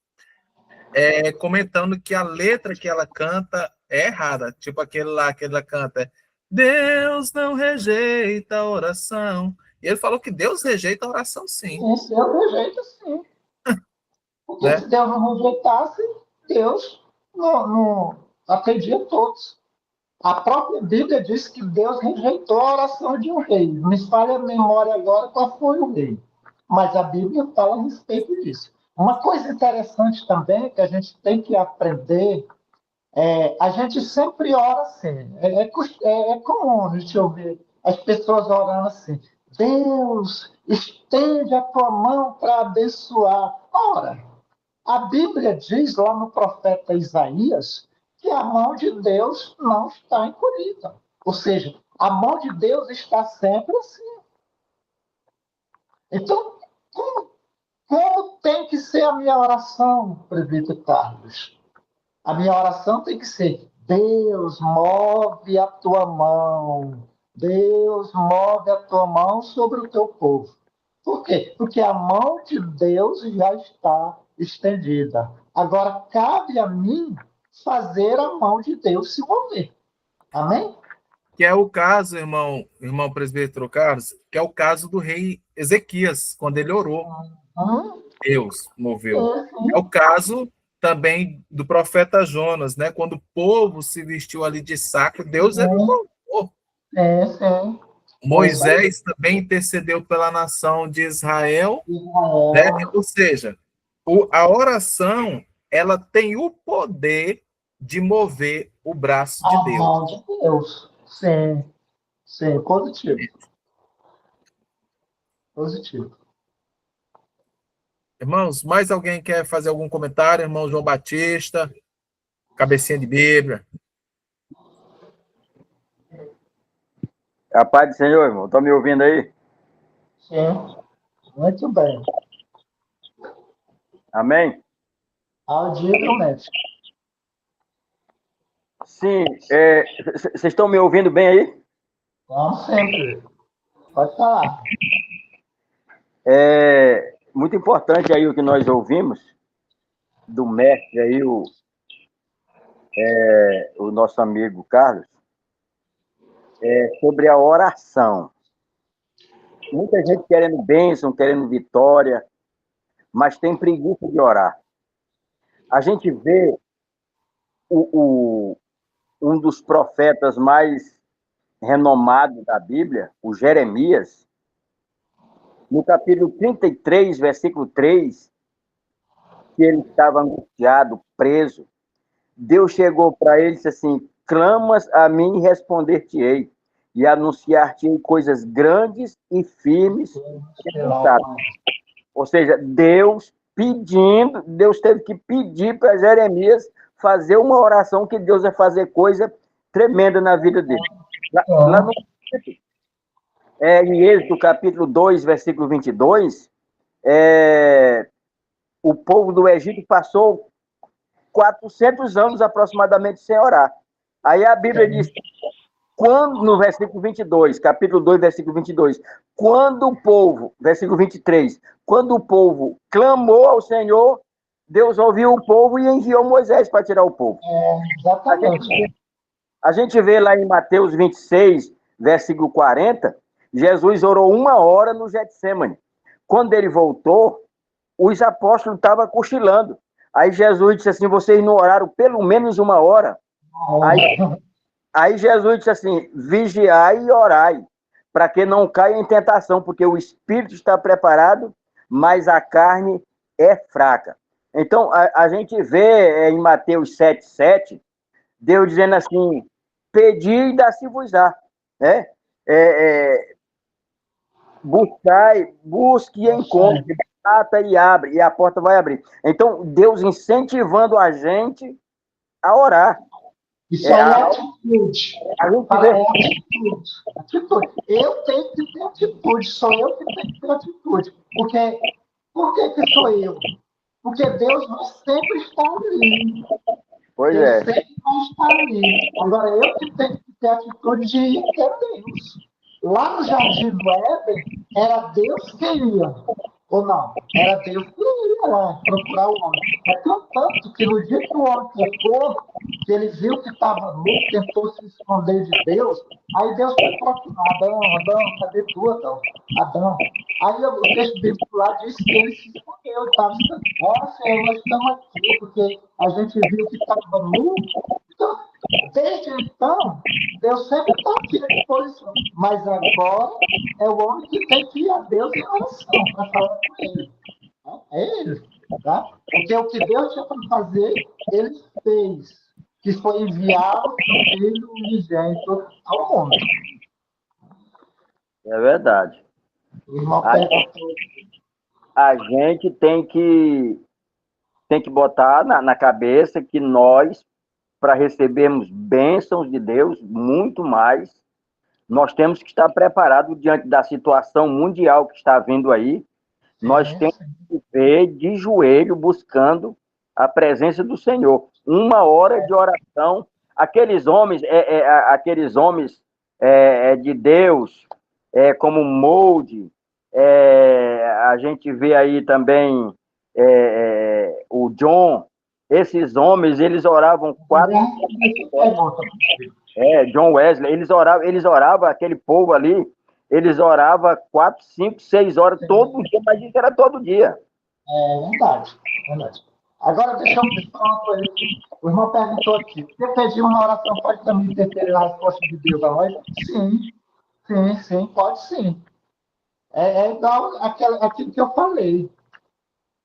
comentando que a letra que ela canta é errada. Tipo aquele lá que ela canta, Deus não rejeita a oração. E ele falou que Deus rejeita a oração, sim. Esse é o jeito, sim. Porque Né? se Deus não rejeitasse, Deus não atendia todos. A própria Bíblia diz que Deus rejeitou a oração de um rei. Me falha a memória agora qual foi o rei. Mas a Bíblia fala a respeito disso. Uma coisa interessante também que a gente tem que aprender a gente sempre ora assim. É comum a gente ouvir as pessoas orando assim. Deus, estende a tua mão para abençoar. Ora, a Bíblia diz lá no profeta Isaías que a mão de Deus não está encolhida. Ou seja, a mão de Deus está sempre assim. Então, como tem que ser a minha oração, presbítero Carlos? A minha oração tem que ser: Deus, move a tua mão. Deus, move a tua mão sobre o teu povo. Por quê? Porque a mão de Deus já está estendida. Agora, cabe a mim fazer a mão de Deus se mover. Amém? Que é o caso, irmão presbítero Carlos, que é o caso do rei Ezequias, quando ele orou, Hum, Deus moveu. É o sim, caso também do profeta Jonas, né? Quando o povo se vestiu ali de saco, Deus ele moveu. sim. É isso aí. Moisés também intercedeu pela nação de Israel, né? Israel, Ou seja, a oração ela tem o poder de mover o braço de a Deus. mão de Deus. Sim, sim, positivo. Positivo. Irmãos, mais alguém quer fazer algum comentário? Irmão João Batista, cabecinha de Bíblia. A paz do Senhor, irmão. Estão me ouvindo aí? Sim, muito bem. Amém? Audivelmente. Sim. Vocês estão me ouvindo bem aí? Vamos sempre. Pode falar. É muito importante aí o que nós ouvimos do mestre aí, o nosso amigo Carlos, sobre a oração. Muita gente querendo bênção, querendo vitória, mas tem preguiça de orar. A gente vê um dos profetas mais renomados da Bíblia, o Jeremias, no capítulo 33, versículo 3, que ele estava angustiado, preso, Deus chegou para ele e disse assim: clamas a mim e responder-te-ei, e anunciar-te-ei coisas grandes e firmes e pensadas. Ou seja, Deus teve que pedir para Jeremias fazer uma oração que Deus vai fazer coisa tremenda na vida dele. Lá no em Êxodo, capítulo 2, versículo 22, o povo do Egito passou 400 anos aproximadamente sem orar. Aí a Bíblia diz, no versículo 22, capítulo 2, versículo 22, quando o povo, versículo 23, quando o povo clamou ao Senhor, Deus ouviu o povo e enviou Moisés para tirar o povo. Exatamente. A gente vê lá em Mateus 26, versículo 40, Jesus orou 1 hora no Getsêmani. Quando ele voltou, os apóstolos estavam cochilando. Aí Jesus disse assim, vocês não oraram pelo menos 1 hora? Aí Jesus disse assim, vigiai e orai, para que não caia em tentação, porque o espírito está preparado, mas a carne é fraca. Então, a gente vê em Mateus 7,7, Deus dizendo assim, pedi e dá-se-vos-á, né? Busque e encontre, bata e abre, e a porta vai abrir. Então, Deus incentivando a gente a orar. Isso aí é atitude. Atitude. Eu tenho que ter atitude, sou eu que tenho que ter atitude. Por que sou eu? Porque Deus vai sempre estar ali. Pois Deus é. sempre vai estar ali. Agora, eu que tenho que ter atitude de ter Deus. Lá no Jardim do Éden, era Deus que ia. Ou não? Era Deus que ia lá procurar o homem. É tanto que no dia que o homem pecou, que ele viu que estava nu, tentou se esconder de Deus, aí Deus foi procurar. Adão, cadê tu, Adão? Adão. Aí o texto bíblico lá diz que ele se escondeu. Estava escondendo. Senhor, nós estamos aqui porque a gente viu que estava nu. Então, desde então, Deus sempre está aqui à disposição. Mas agora é o homem que tem que ir a Deus em oração para falar com ele. É ele. Tá? Porque o que Deus tinha para fazer, ele fez. Que foi enviar o seu filho unigênito ao mundo. É verdade. A gente tem que botar na cabeça que nós, para recebermos bênçãos de Deus, muito mais, nós temos que estar preparados diante da situação mundial que está vindo aí. Nós temos que ver de joelho, buscando a presença do Senhor. 1 hora de oração. Aqueles homens de Deus, como Molde, a gente vê aí também o John, esses homens, eles oravam 4... John Wesley, eles oravam, aquele povo ali, eles oravam 4, 5, 6 horas todo dia, mas isso era todo dia. É verdade. Agora, deixa eu falar uma coisa aqui. O irmão perguntou aqui, você pediu uma oração, pode também ter a resposta de Deus a nós? Sim, pode sim. É igual aquilo que eu falei.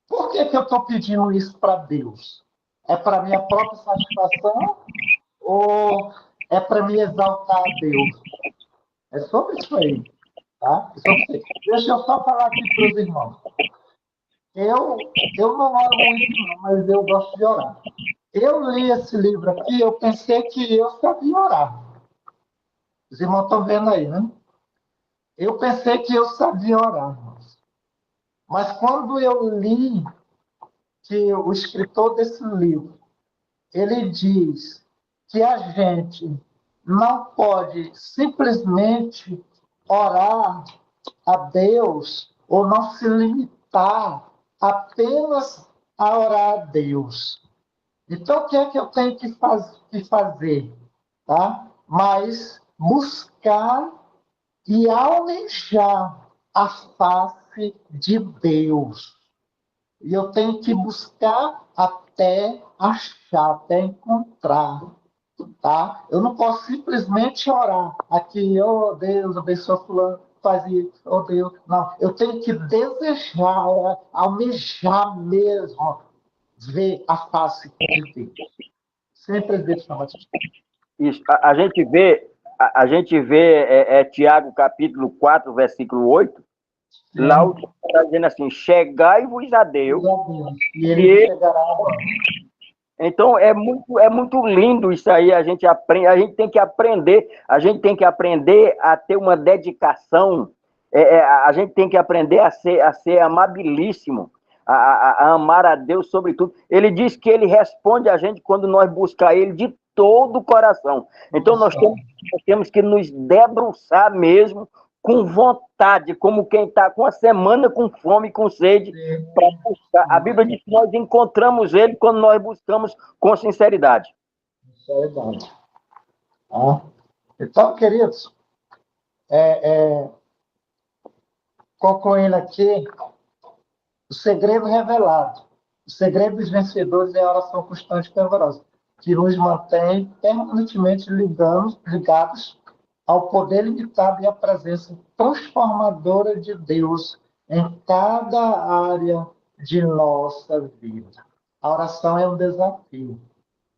Por que eu estou pedindo isso para Deus? É para minha própria satisfação ou é para me exaltar a Deus? É sobre isso aí. Tá? Deixa eu só falar aqui para os irmãos. Eu não oro muito, não, mas eu gosto de orar. Eu li esse livro aqui, eu pensei que eu sabia orar. Os irmãos estão vendo aí, né? Eu pensei que eu sabia orar. Mas quando eu li que o escritor desse livro, ele diz que a gente não pode simplesmente orar a Deus ou não se limitar apenas a orar a Deus. Então, o que é que eu tenho que fazer? Tá? Mas buscar e almejar a face de Deus. E eu tenho que buscar até achar, até encontrar. Tá? Eu não posso simplesmente orar aqui, oh Deus, abençoa fulano, faz isso, oh Deus. Não, eu tenho que desejar, almejar mesmo, ver a face de Deus. Sempre Deus chama de Isso, a gente vê Tiago capítulo 4, versículo 8, lá o que está dizendo assim, chegai-vos a Deus, e ele chegará a nós. Então, é muito lindo isso aí, a gente tem que aprender a ter uma dedicação A gente tem que aprender a ser amabilíssimo, a amar a Deus sobre tudo. Ele diz que ele responde a gente quando nós buscar ele de todo o coração. Então nós temos que nos debruçar mesmo com vontade, como quem está com a semana com fome e com sede, para buscar. A Bíblia diz que nós encontramos ele quando nós buscamos com sinceridade. Sinceridade. Então, queridos, concluindo aqui, o segredo revelado, o segredo dos vencedores é a oração constante e fervorosa, que nos mantém permanentemente ligados ao poder limitado e à presença transformadora de Deus em cada área de nossa vida. A oração é um desafio.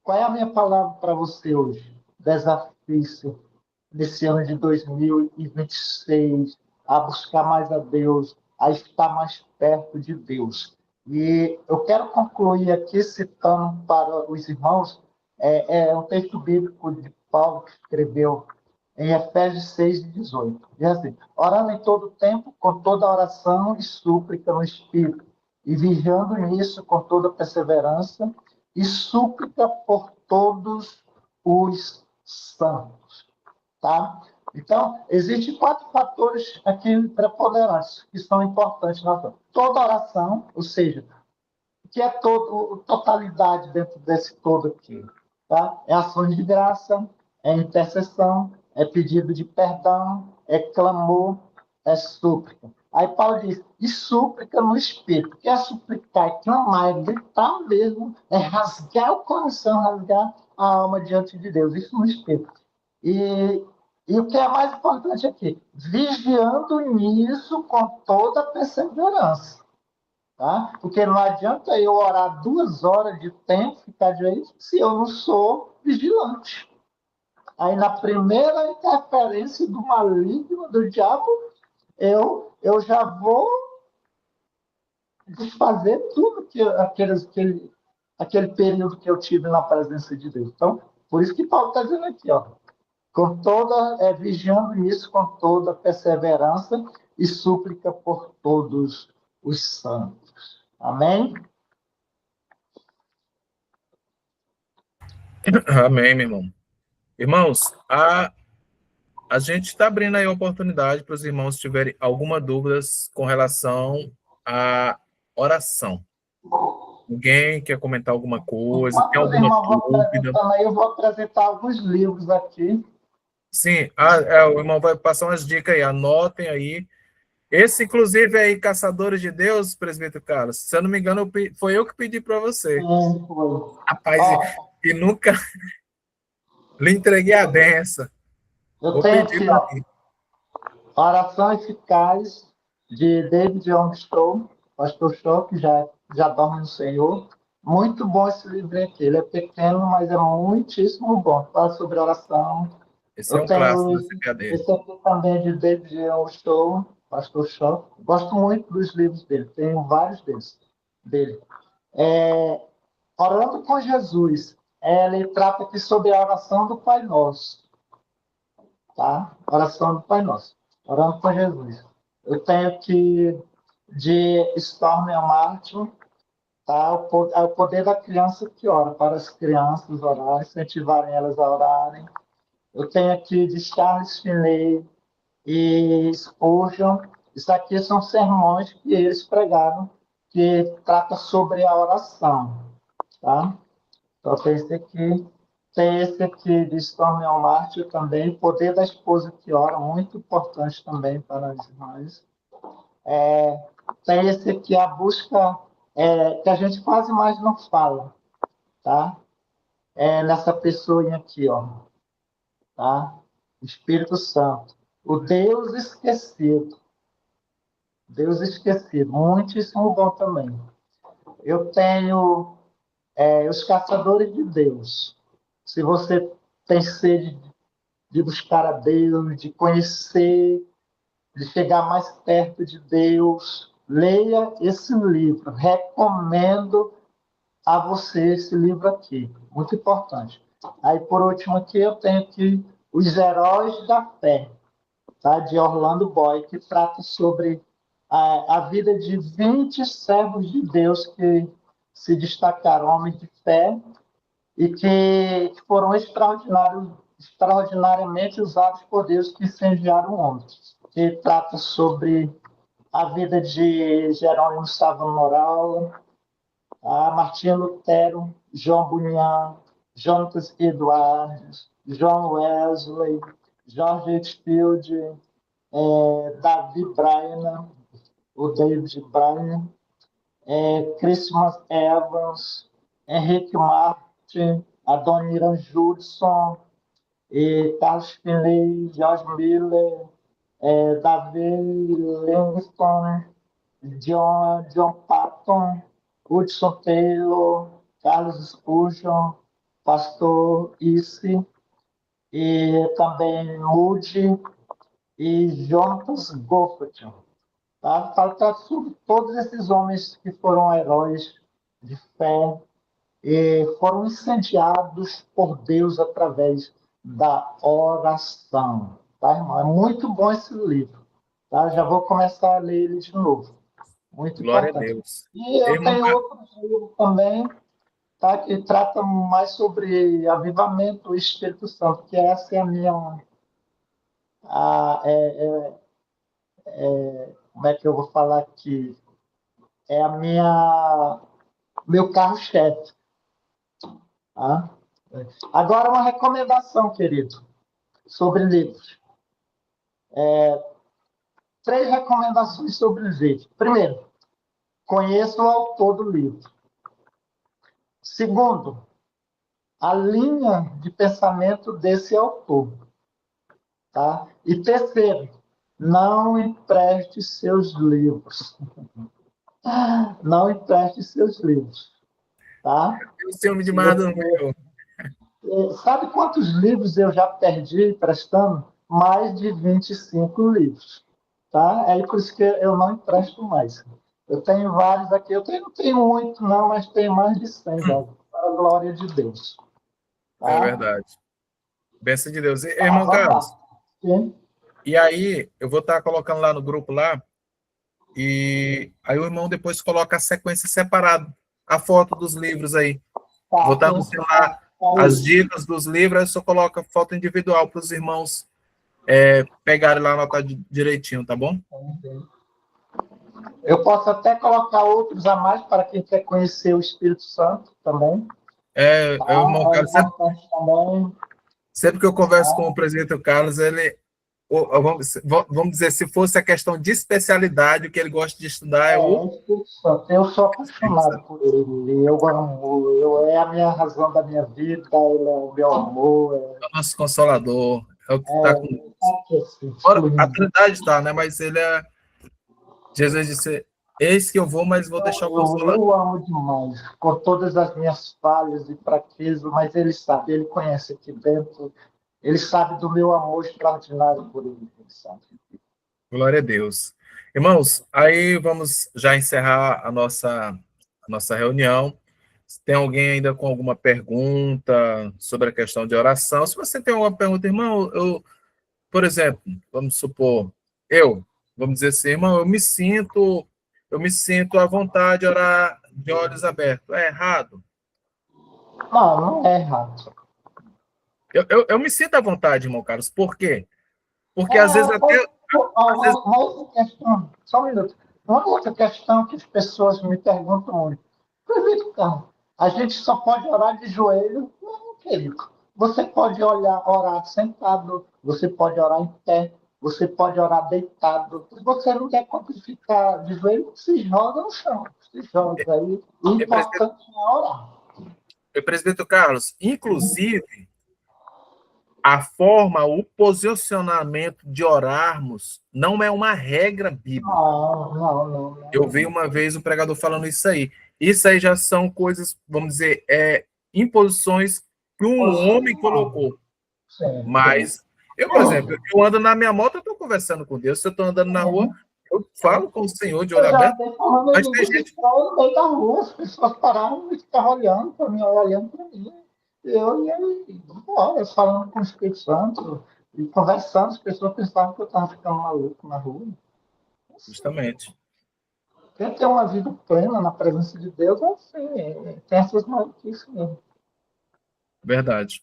Qual é a minha palavra para você hoje? Desafie-se nesse ano de 2026 a buscar mais a Deus, a estar mais perto de Deus. E eu quero concluir aqui citando para os irmãos um texto bíblico de Paulo que escreveu em Efésios 6:18. Diz assim: orando em todo tempo, com toda oração e súplica no Espírito, e vigiando nisso com toda perseverança e súplica por todos os santos. Tá? Então, existem 4 fatores aqui preponderantes que são importantes na oração. Toda oração, ou seja, o que é totalidade dentro desse todo aqui? Tá? É ações de graça, é intercessão, é pedido de perdão, é clamor, é súplica. Aí Paulo diz, e súplica no Espírito. Que é suplicar, é clamar, é gritar mesmo, é rasgar o coração, rasgar a alma diante de Deus. Isso no Espírito. E o que é mais importante aqui, vigiando nisso com toda a perseverança. Tá? Porque não adianta eu orar 2 horas de tempo, ficar de aí, se eu não sou vigilante. Aí na primeira interferência do maligno, do diabo, eu já vou desfazer tudo aquele período que eu tive na presença de Deus. Então, por isso que Paulo está dizendo aqui, ó, vigiando nisso com toda perseverança e súplica por todos os santos. Amém? Amém, meu irmão. Irmãos, a gente está abrindo aí a oportunidade para os irmãos tiverem alguma dúvidas com relação à oração. Alguém quer comentar alguma coisa? Tem alguma dúvida? Eu vou apresentar alguns livros aqui. Sim, o irmão vai passar umas dicas aí, anotem aí. Esse, inclusive, aí, Caçadores de Deus, presbítero Carlos, se eu não me engano, foi eu que pedi para você. Foi. Rapaz, e nunca lhe entreguei a benção. Eu tenho aqui, ó, Oração Eficaz, de David Armstrong, pastor Shaw, que já dorme no Senhor. Muito bom esse livro aqui. Ele é pequeno, mas é muitíssimo bom. Fala sobre oração. Esse é um clássico da CPAD. Esse aqui também é de David Armstrong, pastor Shaw. Gosto muito dos livros dele. Tenho vários dele. Orando com Jesus. Ele trata aqui sobre a oração do Pai Nosso. Tá? Oração do Pai Nosso. Orando com Jesus. Eu tenho aqui de Storm Martin, tá? O poder da criança que ora, para as crianças orar, incentivarem elas a orarem. Eu tenho aqui de Charles Finney e Spurgeon. Isso aqui são sermões que eles pregaram, que trata sobre a oração. Tá? Então, tem esse aqui de Storm Martin também, Poder da Esposa que Ora, muito importante também para as irmãs. Tem esse aqui, A Busca, que a gente quase mais não fala, tá? Nessa pessoinha aqui, ó, tá? Espírito Santo. O Deus Esquecido. Deus Esquecido, muitíssimo bom também. Eu tenho Os Caçadores de Deus. Se você tem sede de buscar a Deus, de conhecer, de chegar mais perto de Deus, leia esse livro. Recomendo a você esse livro aqui. Muito importante. Aí, por último, aqui eu tenho aqui Os Heróis da Fé. tá? De Orlando Boy, que trata sobre a vida de 20 servos de Deus que se destacaram, homens de fé, e que foram extraordinariamente usados por Deus que incendiaram o mundo. Que trata sobre a vida de Jerônimo Savonarola, a Martinho Lutero, João Bunyan, Jonatas Edwards, John Wesley, George Whitefield, David Bryan, o David Bryan, Christmas Evans, Henrique Martin, Adoniran Judson, Carlos Finney, George Miller, David Livingstone, John Patton, Hudson Taylor, Carlos Spurgeon, Pastor Issy, e também Moody e Jonathan Goffert. Tá? Fala sobre todos esses homens que foram heróis de fé e foram incendiados por Deus através da oração. Tá, irmão? É muito bom esse livro. Tá? Já vou começar a ler ele de novo. Muito Glória a importante. Deus. E eu Irmão, tenho outros livros também, tá? Que tratam mais sobre avivamento e Espírito Santo, que essa é a minha... A, como é que eu vou falar aqui? É a minha... Meu carro-chefe. Tá? Agora, uma recomendação, querido, sobre livros. 3 recomendações sobre livros. Primeiro, conheça o autor do livro. Segundo, a linha de pensamento desse autor. Tá? E terceiro, não empreste seus livros. Não empreste seus livros. Tá? eu ciúme demais do meu. Sabe quantos livros eu já perdi emprestando? Mais de 25 livros. Tá? É por isso que eu não empresto mais. Eu tenho vários aqui. Não tenho muito, não, mas tenho mais de 100 já. Para a glória de Deus. Tá? É verdade. Bênção de Deus. Tá, Irmão vamos Carlos, lá. Sim. e aí eu vou estar colocando lá no grupo lá, e aí o irmão depois coloca a sequência separada, a foto dos livros aí. Tá, Vou estar sim. no celular as dicas dos livros, aí só coloca foto individual para os irmãos pegarem lá, anotar direitinho, tá bom? Eu posso até colocar outros a mais para quem quer conhecer o Espírito Santo também. Irmão Carlos, Importante também. sempre que eu converso com o presidente Carlos, ele, vamos dizer, se fosse a questão de especialidade, o que ele gosta de estudar é o Espírito Santo. Eu sou apaixonado por ele. Eu amo. É a minha razão da minha vida. Ele é o meu amor. nosso consolador, é o que está com. A Trindade está, né? Mas ele é. Jesus disse: eis que eu vou, mas vou deixar o consolador. Eu amo demais, com todas as minhas falhas e fraquezas, mas ele sabe, ele conhece aqui dentro, ele sabe do meu amor extraordinário por ele, sabe? Glória a Deus. Irmãos, aí vamos já encerrar a nossa reunião. Se tem alguém ainda com alguma pergunta sobre a questão de oração, se você tem alguma pergunta, irmão, por exemplo, vamos supor, vamos dizer assim, irmão, eu me sinto à vontade de orar de olhos abertos. É errado? Não, não é errado. Eu me sinto à vontade, irmão Carlos. Por quê? Porque às vezes até... Uma outra questão, só um minuto. Uma outra questão que as pessoas me perguntam muito. Então, a gente só pode orar de joelho? Não, querido. Você pode orar sentado, você pode orar em pé, você pode orar deitado. Se você não quer ficar de joelho, se joga no chão. Se joga aí. O importante é orar. Presidente Carlos, inclusive, a forma, o posicionamento de orarmos não é uma regra bíblica. Não. Eu vi uma vez um pregador falando isso aí. Isso aí já são coisas, vamos dizer, imposições que um homem colocou. Sim, mas eu, por exemplo, eu ando na minha moto, eu estou conversando com Deus. Se eu estou andando na rua, eu falo com o Senhor de olho aberto. Mas tem gente no meio da rua, as pessoas pararam e ficaram olhando para mim, olhando para mim. Eu falando com o Espírito Santo, E conversando, as pessoas pensavam que eu estava ficando maluco na rua. Justamente. Quem tem uma vida plena na presença de Deus, é assim, tem essas maluquices mesmo. Verdade.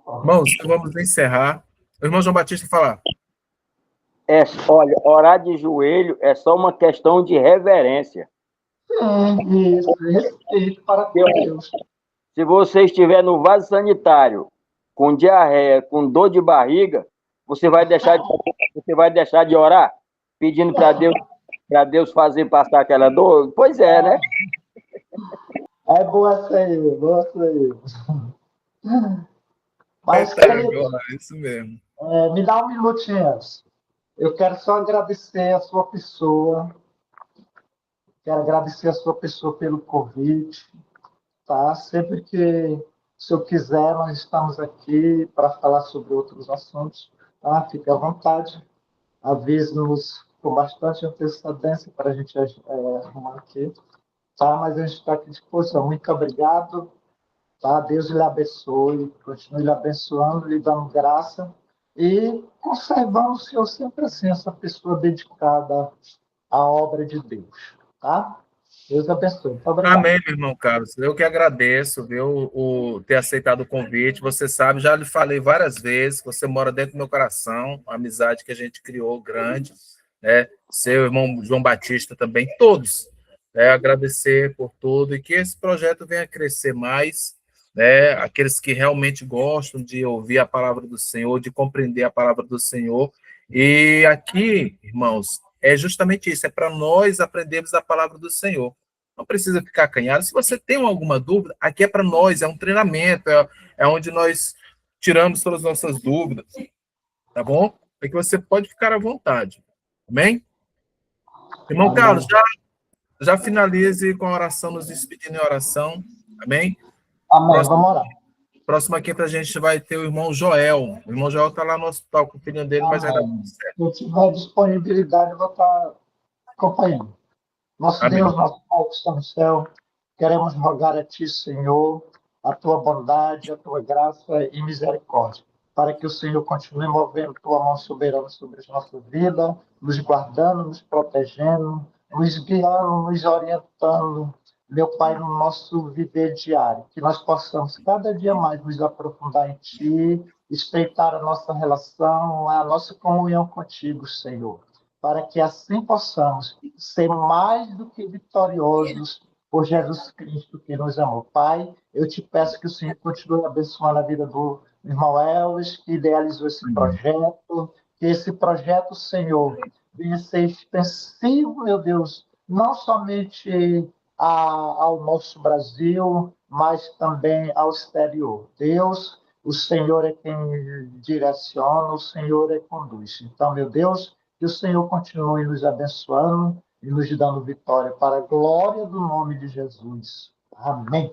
Irmãos, então vamos encerrar. O irmão João Batista falar. Olha, orar de joelho é só uma questão de reverência. Isso, respeito para com Deus. Se você estiver no vaso sanitário, com diarreia, com dor de barriga, você vai deixar de orar, pedindo para Deus fazer passar aquela dor? Pois é, né? É boa essa aí, boa essa aí. Mas, querido, É isso mesmo. me dá um minutinho. Eu quero só agradecer a sua pessoa. Quero agradecer a sua pessoa pelo convite. Tá? Sempre que o senhor quiser, nós estamos aqui para falar sobre outros assuntos. Tá? Fique à vontade. Avise-nos com bastante antecedência para a gente arrumar aqui. Tá? Mas a gente está aqui à disposição. Muito obrigado. Tá? Deus lhe abençoe. Continue lhe abençoando, lhe dando graça. E conservando o senhor sempre assim, essa pessoa dedicada à obra de Deus. Tá? Deus abençoe. Muito obrigado. Amém, meu irmão Carlos. Eu que agradeço, viu, ter aceitado o convite. Você sabe, já lhe falei várias vezes, você mora dentro do meu coração, a amizade que a gente criou grande, né? Seu irmão João Batista também, todos. Agradecer por tudo e que esse projeto venha crescer mais, né? Aqueles que realmente gostam de ouvir a palavra do Senhor, de compreender a palavra do Senhor. E aqui, irmãos, é justamente isso, é para nós aprendermos a palavra do Senhor. Não precisa ficar acanhado. Se você tem alguma dúvida, aqui é para nós, é um treinamento, é onde nós tiramos todas as nossas dúvidas, tá bom? É que você pode ficar à vontade. Amém? Irmão Amém. Carlos, já finalize com a oração, nos despedindo em oração. Amém? Amém, vamos orar. Próximo aqui para a gente vai ter o irmão Joel. O irmão Joel está lá no hospital com o filho dele, mas vai dar tudo certo. Se eu tiver disponibilidade, eu vou estar acompanhando. Nosso Amém. Deus, nosso Pai que está no céu, queremos rogar a Ti, Senhor, a Tua bondade, a Tua graça e misericórdia, para que o Senhor continue movendo Tua mão soberana sobre as nossas vidas, nos guardando, nos protegendo, nos guiando, nos orientando, meu Pai, no nosso viver diário, que nós possamos cada dia mais nos aprofundar em Ti, estreitar a nossa relação, a nossa comunhão contigo, Senhor, para que assim possamos ser mais do que vitoriosos por Jesus Cristo que nos amou. Pai, eu te peço que o Senhor continue abençoando a vida do irmão Elvis, que idealizou esse projeto, que esse projeto, Senhor, venha ser extensivo, meu Deus, não somente ao nosso Brasil, mas também ao exterior. Deus, o Senhor é quem direciona, o Senhor é quem conduz. Então, meu Deus, que o Senhor continue nos abençoando e nos dando vitória para a glória do nome de Jesus. Amém.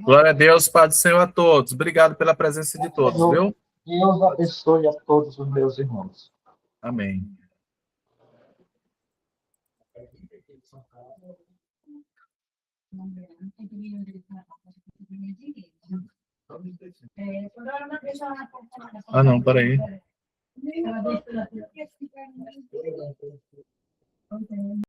Glória a Deus, Pai do Senhor a todos. Obrigado pela presença de todos, viu? Deus abençoe a todos os meus irmãos. Amém. Ah, não, peraí.